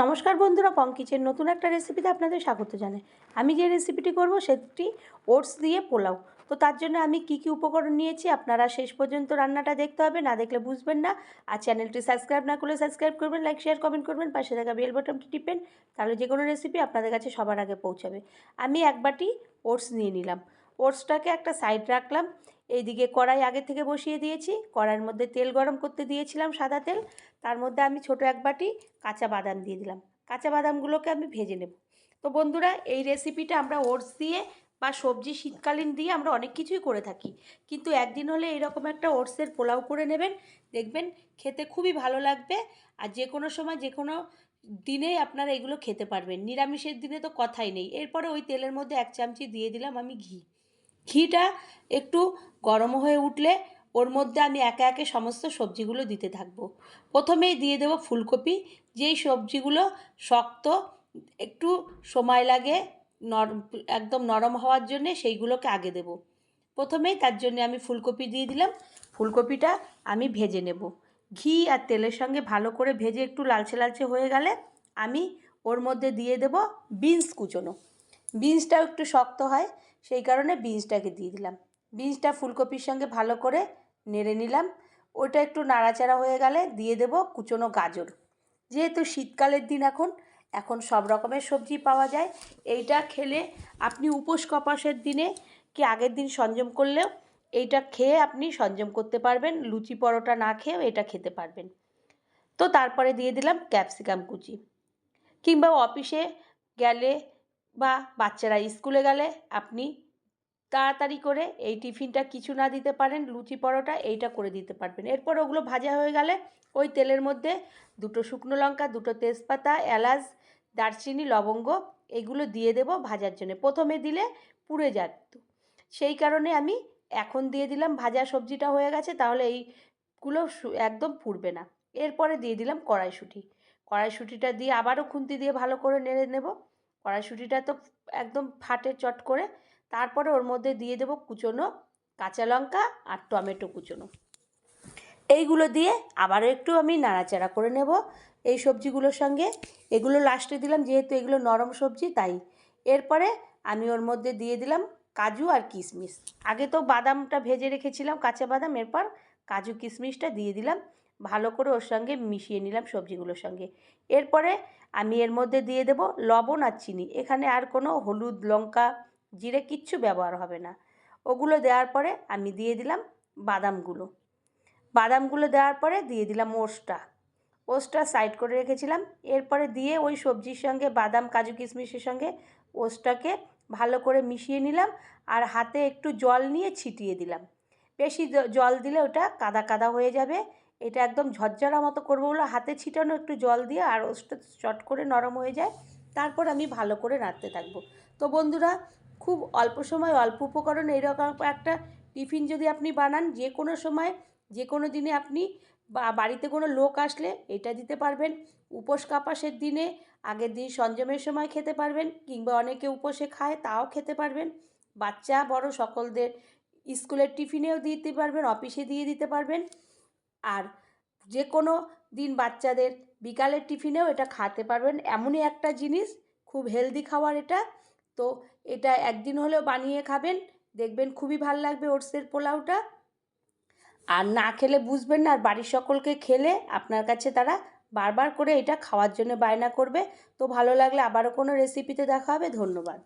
নমস্কার বন্ধুরা, পং কিচেন নতুন একটা রেসিপিতে আপনাদের স্বাগত জানাই। আমি যে রেসিপিটি করব সেটি ওটস দিয়ে পোলাও। তো তার জন্য আমি কি কি উপকরণ নিয়েছি আপনারা শেষ পর্যন্ত রান্নাটা দেখতে হবে, না দেখলে বুঝবেন না। আর চ্যানেলটি সাবস্ক্রাইব না করলে সাবস্ক্রাইব করবেন, লাইক শেয়ার কমেন্ট করবেন, পাশে থাকা বেল বাটনটি টিপেন, তাহলে যে কোনো রেসিপি আপনাদের কাছে সবার আগে পৌঁছাবে। আমি এক বাটি ওটস নিয়ে নিলাম। ওটসটাকে একটা সাইড রাখলাম। এইদিকে কড়াই আগে থেকে বসিয়ে দিয়েছি। কড়াইয়ের মধ্যে তেল গরম করতে দিয়েছিলাম, সাদা তেল। তার মধ্যে আমি ছোটো এক বাটি কাঁচা বাদাম দিয়ে দিলাম। কাঁচা বাদামগুলোকে আমি ভেজে নেব। তো বন্ধুরা, এই রেসিপিটা আমরা ওটস দিয়ে বা সবজি শীতকালীন দিয়ে আমরা অনেক কিছুই করে থাকি, কিন্তু একদিন হলে এরকম একটা ওটসের পোলাও করে নেবেন, দেখবেন খেতে খুবই ভালো লাগবে। আর যে কোনো সময় যে কোনো দিনেই আপনারা এগুলো খেতে পারবেন। নিরামিষের দিনে তো কথাই নেই। এরপরে ওই তেলের মধ্যে 1 চামচি দিয়ে দিলাম আমি ঘি। ঘিটা একটু গরম হয়ে উঠলে ওর মধ্যে আমি একে একে সমস্ত সবজিগুলো দিতে থাকবো। প্রথমেই দিয়ে দেবো ফুলকপি। যেই সবজিগুলো শক্ত, একটু সময় লাগে একদম নরম হওয়ার জন্যে, সেইগুলোকে আগে দেব। প্রথমেই তার জন্য আমি ফুলকপি দিয়ে দিলাম। ফুলকপিটা আমি ভেজে নেব। ঘি আর তেলের সঙ্গে ভালো করে ভেজে একটু লালচে লালচে হয়ে গেলে আমি ওর মধ্যে দিয়ে দেব বিনস কুচোনো। বিনসটাও একটু শক্ত হয়, সেই কারণে বিনসটাকে দিয়ে দিলাম। বিনসটা ফুলকপির সঙ্গে ভালো করে নেড়ে নিলাম। ওটা একটু নাড়াচাড়া হয়ে গেলে দিয়ে দেব কুচোনো গাজর। যেহেতু শীতকালের দিন, এখন সব রকমের সবজি পাওয়া যায়। এইটা খেলে আপনি উপোস কপাসের দিনে কি আগের দিন সংযম করলেও এইটা খেয়ে আপনি সংযম করতে পারবেন। লুচি পরোটা না খেয়েও এটা খেতে পারবেন। তো তারপরে দিয়ে দিলাম ক্যাপসিকাম কুচি। কিংবা অফিসে গেলে বা বাচ্চারা স্কুলে গেলে আপনি তাড়াতাড়ি করে এই টিফিনটা কিছু না দিতে পারেন, লুচি পরোটা এইটা করে দিতে পারবেন। এরপর ওগুলো ভাজা হয়ে গেলে ওই তেলের মধ্যে 2টো শুকনো লঙ্কা, 2টো তেজপাতা, এলাচ, দারচিনি, লবঙ্গ এগুলো দিয়ে দেব ভাজার জন্য। প্রথমে দিলে পুড়ে যেত, সেই কারণে আমি এখন দিয়ে দিলাম। ভাজা সবজিটা হয়ে গেছে, তাহলে এইগুলো একদম পুড়বে না। এরপরে দিয়ে দিলাম কড়াইশুঁটি। কড়াইশুঁটিটা দিয়ে আবারও খুন্তি দিয়ে ভালো করে নেড়ে নেব। কড়াইশুঁটিটা তো একদম ফাটে চট করে। তারপরে ওর মধ্যে দিয়ে দেব কুচোনো কাঁচা লঙ্কা আর টমেটো কুচোনো। এইগুলো দিয়ে আবারও একটু আমি নাড়াচাড়া করে নেব এই সবজিগুলোর সঙ্গে। এগুলো লাস্টে দিলাম, যেহেতু এগুলো নরম সবজি তাই। এরপরে আমি ওর মধ্যে দিয়ে দিলাম কাজু আর কিশমিশ। আগে তো বাদামটা ভেজে রেখেছিলাম, কাঁচা বাদাম। এরপর কাজু কিশমিশটা দিয়ে দিলাম, ভালো করে ওর সঙ্গে মিশিয়ে নিলাম সবজিগুলোর সঙ্গে। এরপরে আমি এর মধ্যে দিয়ে দেব লবণ আর চিনি। এখানে আর কোনো হলুদ, লঙ্কা, জিরে কিচ্ছু ব্যবহার হবে না। ওগুলো দেওয়ার পরে আমি দিয়ে দিলাম বাদামগুলো। বাদামগুলো দেওয়ার পরে দিয়ে দিলাম ওটসটা সাইড করে রেখেছিলাম। এরপরে দিয়ে ওই সবজির সঙ্গে বাদাম, কাজু, কিশমিশের সঙ্গে ওটসটাকে ভালো করে মিশিয়ে নিলাম। আর হাতে একটু জল নিয়ে ছিটিয়ে দিলাম। বেশি জল দিলে ওটা কাদা কাদা হয়ে যাবে। এটা একদম ঝরঝরা মতো করবো বলে হাতে ছিটানো একটু জল দিয়ে, আর ওটসটা চট করে নরম হয়ে যায়। তারপর আমি ভালো করে নাড়তে থাকবো। তো বন্ধুরা, খুব অল্প সময় অল্প উপকরণ এইরকম একটা টিফিন যদি আপনি বানান, যে কোনো সময় যে কোনো দিনে আপনি বাড়িতে কোনো লোক আসলে এটা দিতে পারবেন। উপোস কাপাসের দিনে আগের দিন সংযমের সময় খেতে পারবেন, কিংবা অনেকে উপোসে খায় তাও খেতে পারবেন। বাচ্চা বড় সকলদের স্কুলের টিফিনেও দিতে পারবেন, অফিসে দিয়ে দিতে পারবেন। আর যে কোনো দিন বাচ্চাদের বিকালের টিফিনেও এটা খাওয়াতে পারবেন। এমনই একটা জিনিস, খুব হেলদি খাবার এটা। তো এটা একদিন হলেও বানিয়ে খাবেন, দেখবেন খুবই ভালো লাগবে ওটসের পোলাওটা। আর না খেলে বুঝবেন না, আর বাড়ির সকলকে খেলে আপনার কাছে তারা বারবার করে এটা খাওয়ার জন্য বায়না করবে। তো ভালো লাগলে আবারও কোনো রেসিপিতে দেখা হবে। ধন্যবাদ।